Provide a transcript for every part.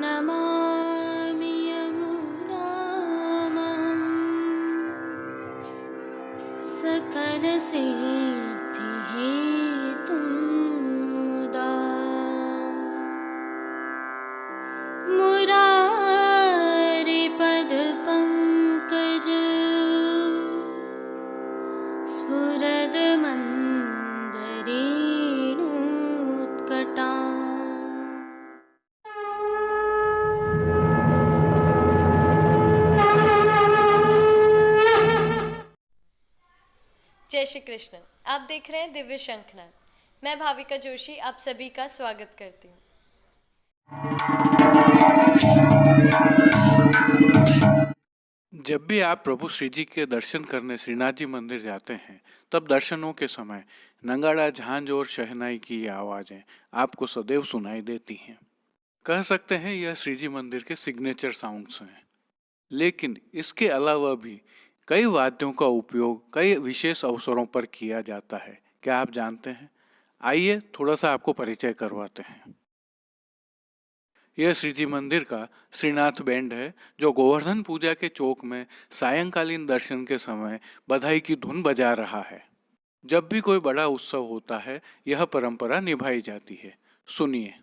नमामि यमुनां सकलसिद्धिहेतुं मुदा मुरारिपदपङ्कज स्फुरदमन्दरेणुत्कटाम्। जय श्री कृष्ण। आप देख रहे हैं दिव्य शंखनाद। मैं भाविका जोशी आप सभी का स्वागत करती हूँ। जब भी आप प्रभु श्री जी के दर्शन करने श्रीनाथ जी मंदिर जाते हैं तब दर्शनों के समय नगाड़ा, झांझ और शहनाई की आवाजें आपको सदैव सुनाई देती हैं। कह सकते हैं यह श्री जी मंदिर के सिग्नेचर साउंड्स हैं। लेकिन इसके अलावा भी कई वाद्यों का उपयोग कई विशेष अवसरों पर किया जाता है। क्या आप जानते हैं? आइए थोड़ा सा आपको परिचय करवाते हैं। यह श्री जी मंदिर का श्रीनाथ बैंड है जो गोवर्धन पूजा के चौक में सायंकालीन दर्शन के समय बधाई की धुन बजा रहा है। जब भी कोई बड़ा उत्सव होता है यह परंपरा निभाई जाती है। सुनिए।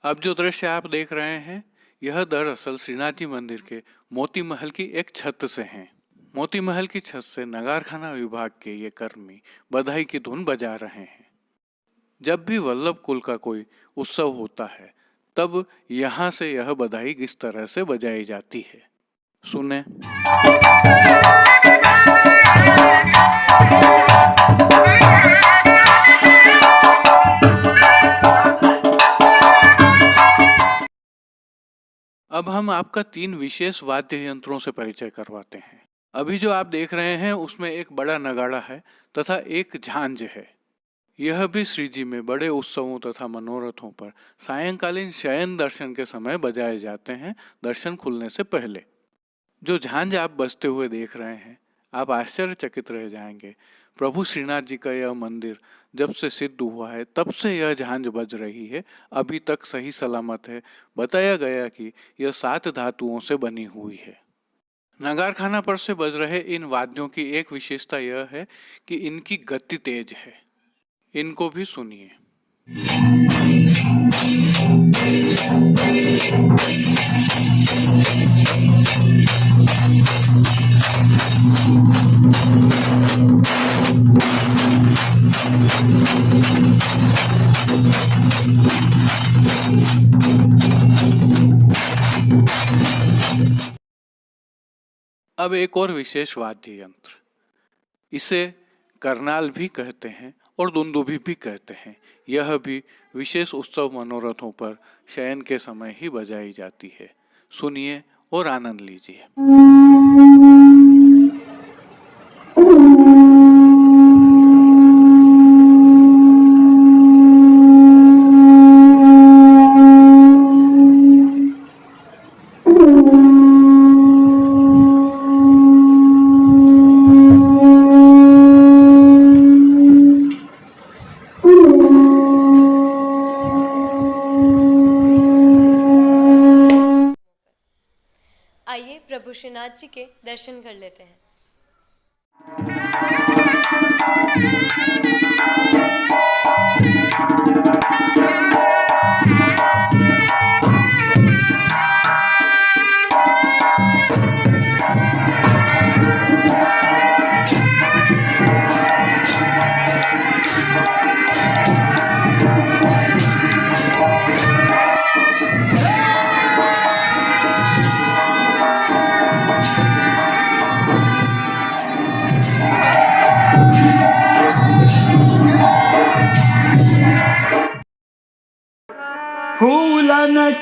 अब जो दृश्य आप देख रहे हैं यह दरअसल श्रीनाथ जी मंदिर के मोती महल की एक छत से हैं। मोती महल की छत से नगारखाना विभाग के ये कर्मी बधाई की धुन बजा रहे हैं। जब भी वल्लभ कुल का कोई उत्सव होता है तब यहाँ से यह बधाई किस तरह से बजाई जाती है, सुने। अब हम आपका 3 विशेष वाद्य यंत्रों से परिचय करवाते हैं। अभी जो आप देख रहे हैं उसमें एक बड़ा नगाड़ा है तथा एक झांझ है। यह भी श्री जी में बड़े उत्सवों तथा मनोरथों पर सायंकालीन शयन दर्शन के समय बजाए जाते हैं, दर्शन खुलने से पहले। जो झांझ आप बजते हुए देख रहे हैं आप आश्चर्यचकित रह जाएंगे। प्रभु श्रीनाथ जी का यह मंदिर जब से सिद्ध हुआ है तब से यह झांझ बज रही है, अभी तक सही सलामत है। बताया गया कि यह 7 धातुओं से बनी हुई है। नगारखाना पर से बज रहे इन वाद्यों की एक विशेषता यह है कि इनकी गति तेज है। इनको भी सुनिए। अब एक और विशेष वाद्य यंत्र, इसे करनाल भी कहते हैं और दुंदुभी भी कहते हैं। यह भी विशेष उत्सव मनोरथों पर शयन के समय ही बजाई जाती है। सुनिए और आनंद लीजिए। आइए प्रभु श्रीनाथ जी के दर्शन कर लेते हैं।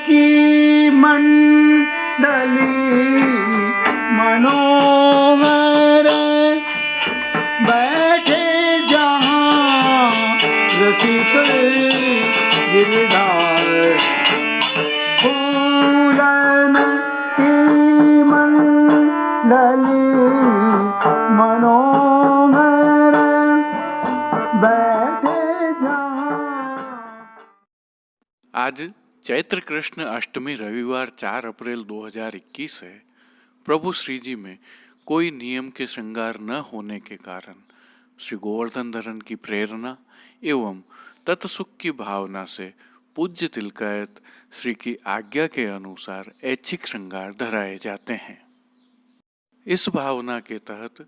की मंडली मनोहर बैठे जहाँ रसिक गिरधार फूलन की मंडली मनोहर बैठे जहाँ। आज चैत्र कृष्ण अष्टमी रविवार 4 अप्रैल 2021 है। प्रभु श्री जी में कोई नियम के श्रृंगार न होने के कारण श्री गोवर्धन धरन की प्रेरणा एवं तत्सुख की भावना से पूज्य तिलकायत श्री की आज्ञा के अनुसार ऐच्छिक श्रृंगार धराए जाते हैं। इस भावना के तहत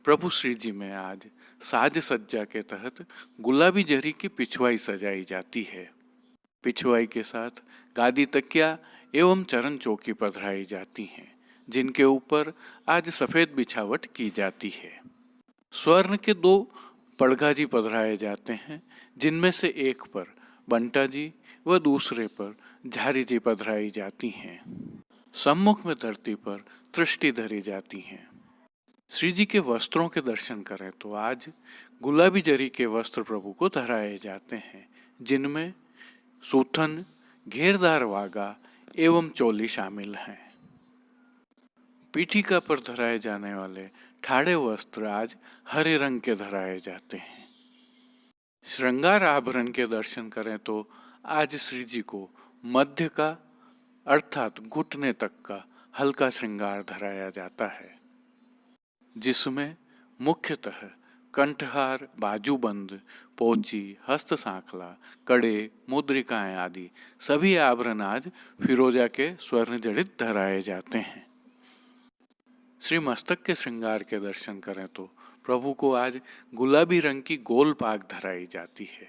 प्रभु श्री जी में आज साज सज्जा के तहत गुलाबी जरी की पिछवाई सजाई जाती है। पिछवाई के साथ गादी तकिया एवं चरण चौकी पधराई जाती हैं, जिनके ऊपर आज सफेद बिछावट की जाती है। स्वर्ण के 2 पड़घा जी पधराए जाते हैं, जिनमें से एक पर बंटा जी व दूसरे पर झारी जी पधराई जाती हैं। सम्मुख में धरती पर तृष्टि धरी जाती हैं। श्री जी के वस्त्रों के दर्शन करें तो आज गुलाबी जरी के वस्त्र प्रभु को धराए जाते हैं, जिनमें सूथन, घेरदार वागा एवं चोली शामिल हैं। पीठिका पर धराए जाने वाले ठाड़े वस्त्र आज हरे रंग के धराए जाते हैं। श्रृंगार आभरण के दर्शन करें तो आज श्री जी को मध्य का अर्थात घुटने तक का हल्का श्रृंगार धराया जाता है, जिसमें मुख्यतः कंठहार, बाजूबंद, पोची, हस्त सांखला, कड़े, मुद्रिकाएं आदि सभी आभरण आज फिरोजा के स्वर्ण जड़ित धराए जाते हैं। श्री मस्तक के श्रृंगार के दर्शन करें तो प्रभु को आज गुलाबी रंग की गोल पाग धराई जाती है,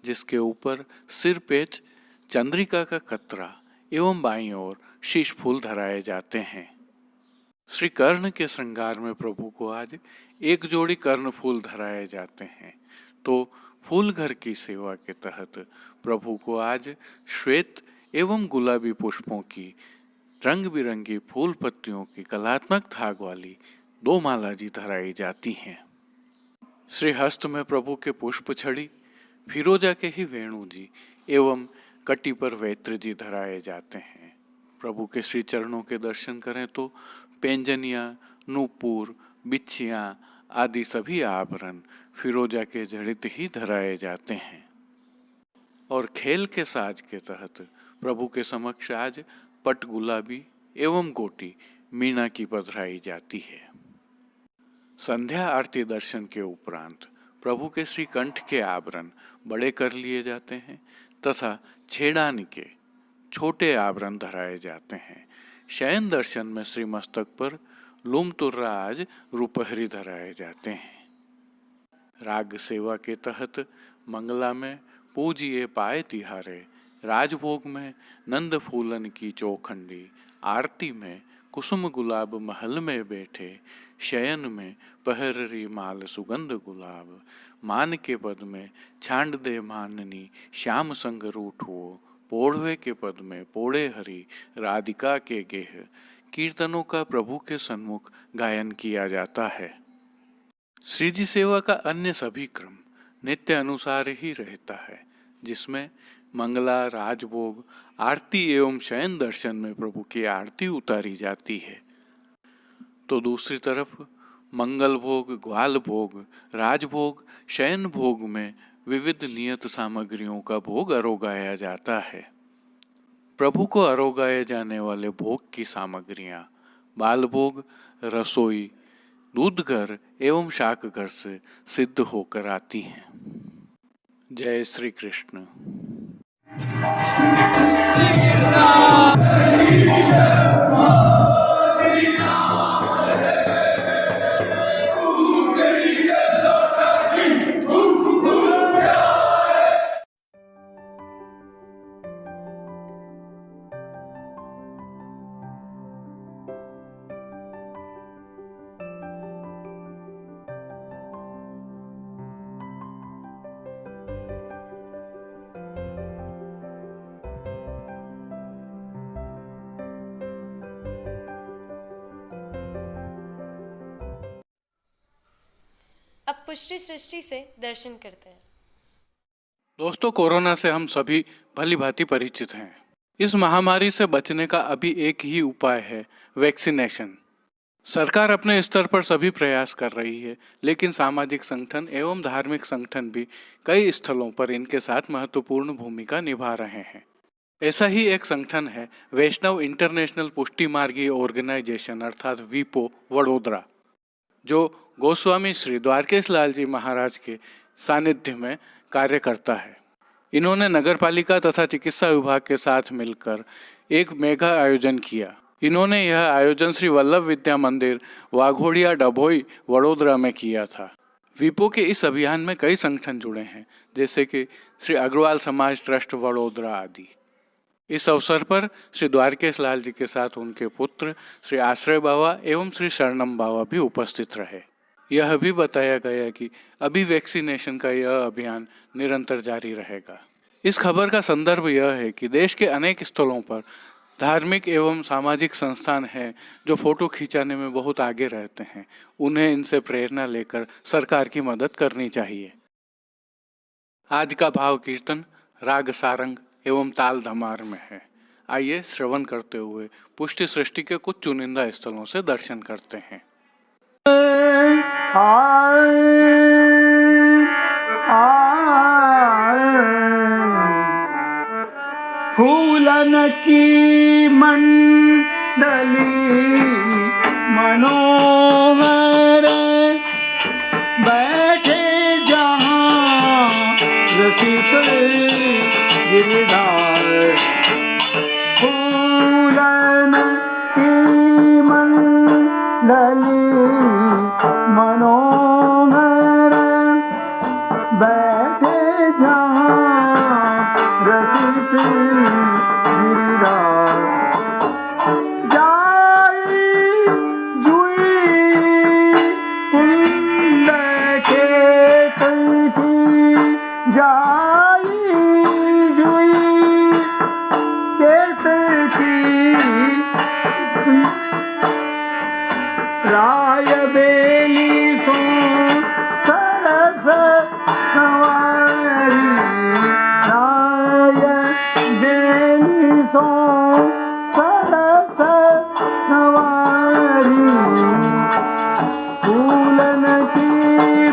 जिसके ऊपर सिर पेच, चंद्रिका का कतरा एवं बाईं ओर शीश फूल धराए जाते हैं। श्री कर्ण के श्रृंगार में प्रभु को आज एक जोड़ी कर्ण फूल धराए जाते हैं, तो फूल घर की सेवा के तहत प्रभु को आज श्वेत एवं गुलाबी पुष्पों की रंग बिरंगी फूल पत्तियों की कलात्मक थाग वाली 2 माला जी धराई जाती हैं। श्री हस्त में प्रभु के पुष्प छड़ी, फिरोजा के ही वेणु जी एवं कटी पर वैत्र जी धराए जाते हैं। प्रभु के श्री चरणों के दर्शन करें तो पेंजनिया, नूपुर, बिच्छियाँ आदि सभी आभरण फिरोजा के जड़ित ही धराए जाते हैं। और खेल के साज के तहत प्रभु के समक्ष आज पट गुलाबी एवं गोटी मीना की पधराई जाती है। संध्या आरती दर्शन के उपरांत प्रभु के श्री कंठ के आभरण बड़े कर लिए जाते हैं तथा छेड़ानी के छोटे आभरण धराए जाते हैं। शयन दर्शन में श्री मस्तक पर लूम तुर्रा आज रुपहरी धराए जाते हैं। राग सेवा के तहत मंगला में पूजिए पाए तिहारे, राजभोग में नंद फूलन की चौखंडी, आरती में कुसुम गुलाब महल में बैठे, शयन में पहररी माल सुगंध गुलाब, मान के पद में छांड दे माननी श्याम संग रूठो, पोढ़वे के पद में पोड़े हरि राधिका के गेह, कीर्तनों का प्रभु के सन्मुख गायन किया जाता है। श्री जी सेवा का अन्य सभी क्रम नित्य अनुसार ही रहता है, जिसमें मंगला, राजभोग, आरती एवं शयन दर्शन में प्रभु की आरती उतारी जाती है, तो दूसरी तरफ मंगल भोग, ग्वाल भोग, राजभोग, शयन भोग में विविध नियत सामग्रियों का भोग अरोगाया जाता है। प्रभु को अरोगाए जाने वाले भोग की सामग्रियां बाल भोग, रसोई, दूध घर एवं शाक घर से सिद्ध होकर आती हैं। जय श्री कृष्ण। पुष्टि सृष्टि से दर्शन करते हैं। दोस्तों, कोरोना से हम सभी भली भांति परिचित हैं। इस महामारी से बचने का अभी एक ही उपाय है, वैक्सीनेशन। सरकार अपने स्तर पर सभी प्रयास कर रही है, लेकिन सामाजिक संगठन एवं धार्मिक संगठन भी कई स्थलों पर इनके साथ महत्वपूर्ण भूमिका निभा रहे हैं। ऐसा ही एक संगठन है वैष्णव इंटरनेशनल पुष्टि मार्गी ऑर्गेनाइजेशन अर्थात वीपो वडोदरा, जो गोस्वामी श्री द्वारकेश लाल जी महाराज के सानिध्य में कार्य करता है। इन्होंने नगरपालिका तथा चिकित्सा विभाग के साथ मिलकर एक मेगा आयोजन किया। इन्होंने यह आयोजन श्री वल्लभ विद्या मंदिर वाघोड़िया डभोई वडोदरा में किया था। वीपो के इस अभियान में कई संगठन जुड़े हैं, जैसे कि श्री अग्रवाल समाज ट्रस्ट वडोदरा आदि। इस अवसर पर श्री द्वारकेश लाल जी के साथ उनके पुत्र श्री आश्रय बावा एवं श्री शरणम बावा भी उपस्थित रहे। यह भी बताया गया कि अभी वैक्सीनेशन का यह अभियान निरंतर जारी रहेगा। इस खबर का संदर्भ यह है कि देश के अनेक स्थलों पर धार्मिक एवं सामाजिक संस्थान हैं जो फोटो खिंचाने में बहुत आगे रहते हैं। उन्हें इनसे प्रेरणा लेकर सरकार की मदद करनी चाहिए। आज का भाव कीर्तन राग सारंग एवं ताल धमार में है। आइए श्रवण करते हुए पुष्टि सृष्टि के कुछ चुनिंदा स्थलों से दर्शन करते हैं। फूलन की मंडली मनोहर बैठे जहाँ रसिक गिरधार। फूलन की मंडली मनोहर बैठे जहाँ रसिक गिरधार। जाई जुई कुंड के कैठी जाई जुई केतकी राय बेली सो सरस सवारी। राय बेली सो सरस सवारी। फूलन की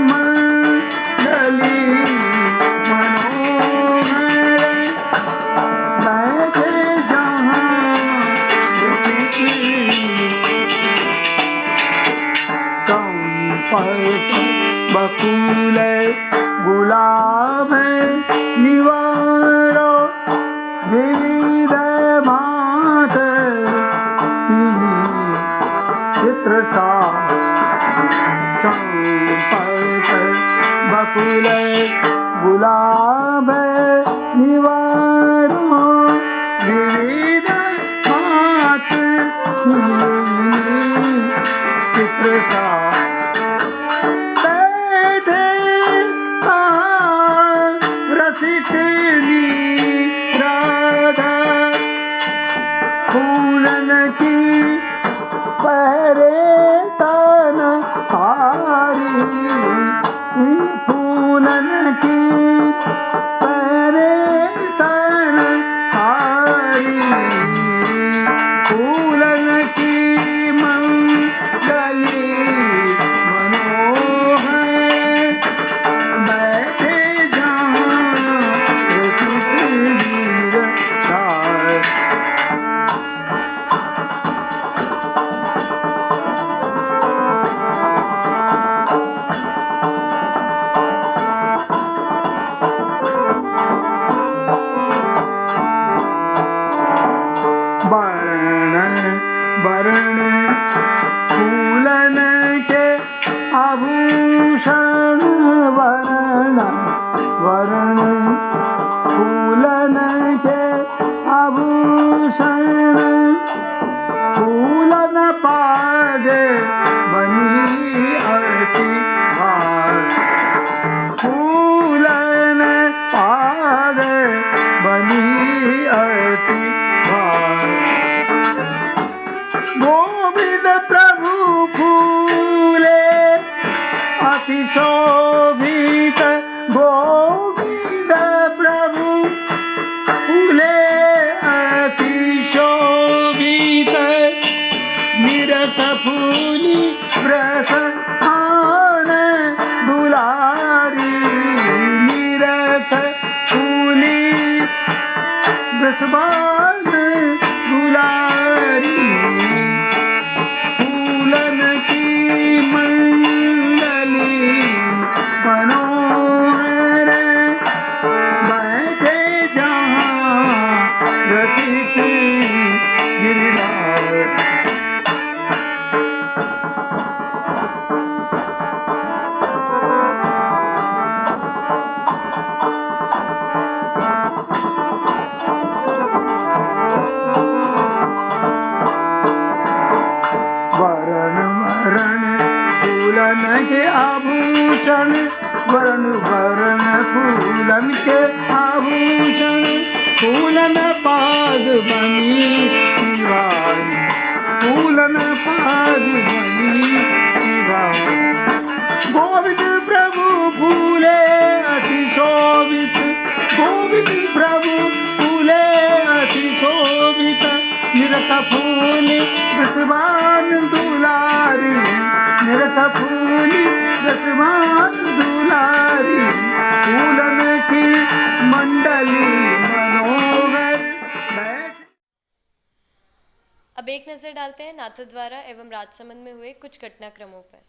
मंडली मनोहर बैठे जहाँ चंपक बकुल गुलाब निवारो विविध भांत चित्र सा। चंपक बकुल गुलाब निवारो विविध भांत चित्र सा। फूलन की पहरे तन सारी। फूलन की पहरे तन सारी। फूलन की मंडली मनोहर बैठे जहाँ रसिक गिरधार। वर्ण फूलन के आभूषण वर्ण वर्ण फूलन के आभूषण। फूलन पागे बनी अति भार। फूलन पागे बनी अति भार। गोविंद प्रभु फूले अतिशोभित गोविंद प्रभु फूले अतिशोभित निरत फूली प्रसन्न दुलारी निरत फूली ब्रसबान दुलारी फूलन की मंडली मनोहर बैठे जहाँ रसिक गिरिराज वरण वरण फूलन के आभूषण वरण वरण फूलन के आभूषण फूलन पाग बनी शिवानी फूलन पाग बनी शिवानी गोविंद प्रभु फूले अति शोभित गोविंद प्रभु फूले अति शोभित निरत फूली रसवान दुलारी निरत फूली रसवान दुलारी फूलन की मंडली मनोहर बैठ। अब एक नजर डालते हैं नाथद्वारा एवं राजसमंद में हुए कुछ घटनाक्रमों पर।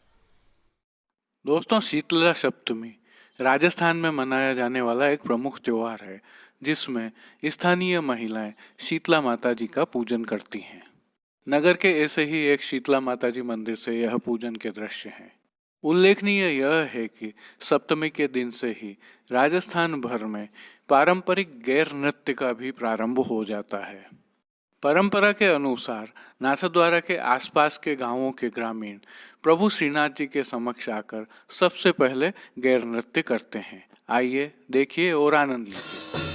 दोस्तों, शीतला सप्तमी राजस्थान में मनाया जाने वाला एक प्रमुख त्योहार है जिसमें स्थानीय महिलाएं शीतला माता जी का पूजन करती हैं। नगर के ऐसे ही एक शीतला माता जी मंदिर से यह पूजन के दृश्य हैं। उल्लेखनीय यह है कि सप्तमी के दिन से ही राजस्थान भर में पारंपरिक गैर नृत्य का भी प्रारंभ हो जाता है। परंपरा के अनुसार नाथद्वारा के आसपास के गांवों के ग्रामीण प्रभु श्रीनाथ जी के समक्ष आकर सबसे पहले गैर नृत्य करते हैं। आइए देखिए और आनंद लीजिए।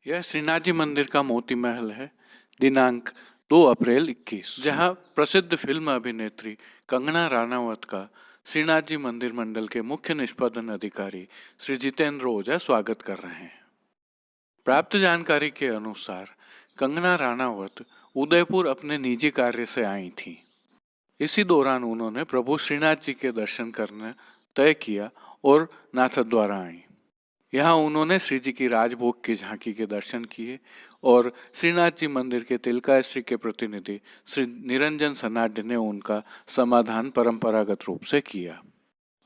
यह श्रीनाथ जी मंदिर का मोती महल है। दिनांक 2 अप्रैल 21, जहां प्रसिद्ध फिल्म अभिनेत्री कंगना राणावत का श्रीनाथ जी मंदिर मंडल के मुख्य निष्पादन अधिकारी श्री जितेंद्र ओझा स्वागत कर रहे हैं। प्राप्त जानकारी के अनुसार कंगना राणावत उदयपुर अपने निजी कार्य से आई थी। इसी दौरान उन्होंने प्रभु श्रीनाथ जी के दर्शन करना तय किया और नाथद्वारा आई। यहाँ उन्होंने श्री जी की राजभोग की झांकी के दर्शन किए और श्रीनाथ जी मंदिर के तिलकाश्री के प्रतिनिधि श्री निरंजन सनाड्य ने उनका समाधान परंपरागत रूप से किया।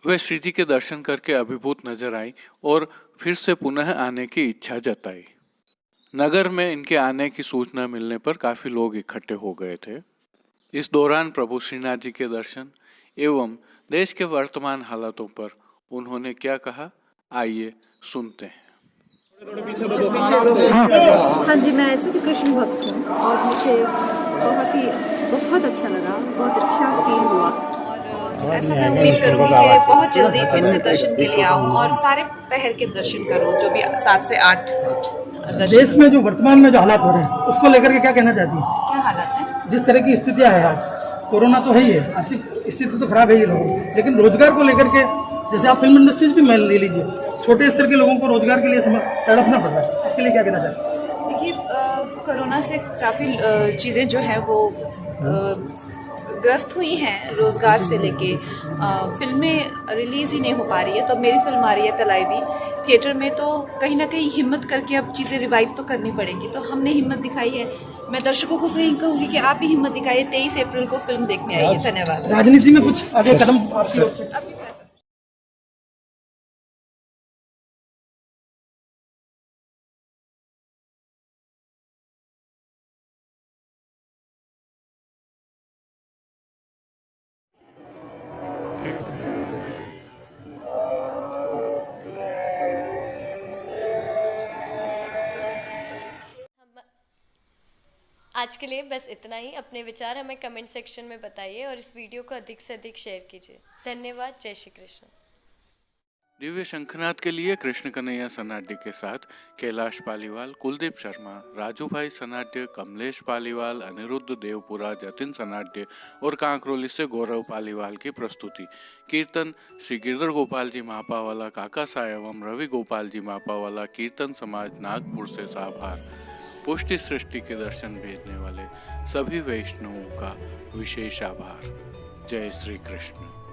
वे श्री जी के दर्शन करके अभिभूत नजर आई और फिर से पुनः आने की इच्छा जताई। नगर में इनके आने की सूचना मिलने पर काफी लोग इकट्ठे हो गए थे। इस दौरान प्रभु श्रीनाथ जी के दर्शन, एवं देश के वर्तमान हालातों पर उन्होंने क्या कहा, आइए सुनते हैं। हाँ जी, मैं ऐसे भी कृष्ण भक्त हूँ और मुझे बहुत अच्छा लगा, बहुत अच्छा फील हुआ और ऐसा मैं उम्मीद करूँगी कि बहुत जल्दी फिर से दर्शन के लिए आऊँ और सारे पहर के दर्शन करूँ, जो भी 7 से 8 देश में जो वर्तमान में जो हालात हो रहे हैं उसको लेकर के क्या कहना चाहती हैं? क्या हालत है? जिस तरह की स्थितियां है आज, कोरोना तो है ही है, आर्थिक स्थिति तो खराब है ही लोगों की, लेकिन रोजगार को लेकर के जैसे आप फिल्म इंडस्ट्रीज भी मान ले लीजिए, छोटे स्तर के लोगों को रोजगार के लिए तड़पना पड़ रहा है, इसके लिए क्या कहना चाहते हैं? देखिए, कोरोना से काफ़ी चीज़ें जो है वो ग्रस्त हुई हैं, रोज़गार से लेके फिल्में रिलीज़ ही नहीं हो पा रही है। तो मेरी फिल्म आ रही है तलाईवी थिएटर में, तो कहीं ना कहीं हिम्मत करके अब चीज़ें रिवाइव तो करनी पड़ेंगी, तो हमने हिम्मत दिखाई है। मैं दर्शकों को कहीं कहूँगी कि आप भी हिम्मत दिखाइए, 23 अप्रैल को फिल्म देखने आइए। धन्यवाद। राजनीति में कुछ आगे कदम आपकी ओर से? आज के लिए बस इतना ही। अपने विचार हमें कमेंट सेक्शन में बताइए और इस वीडियो को अधिक से अधिक शेयर कीजिए। धन्यवाद। जय श्री कृष्ण। दिव्य शंखनाद के लिए कृष्ण कन्हैया सनाड्य के साथ कैलाश पालीवाल, कुलदीप शर्मा, राजू भाई सनाड्य, कमलेश पालीवाल, अनिरुद्ध देवपुरा, जतिन सनाड्य और कांकरोली से गौरव पालीवाल की प्रस्तुति। कीर्तन श्री गिरधर गोपाल जी मापावाला, काका सा एवं रवि गोपाल जी मापावाला, कीर्तन समाज नागपुर से साभार। पुष्टि सृष्टि के दर्शन भेजने वाले सभी वैष्णवों का विशेष आभार। जय श्री कृष्ण।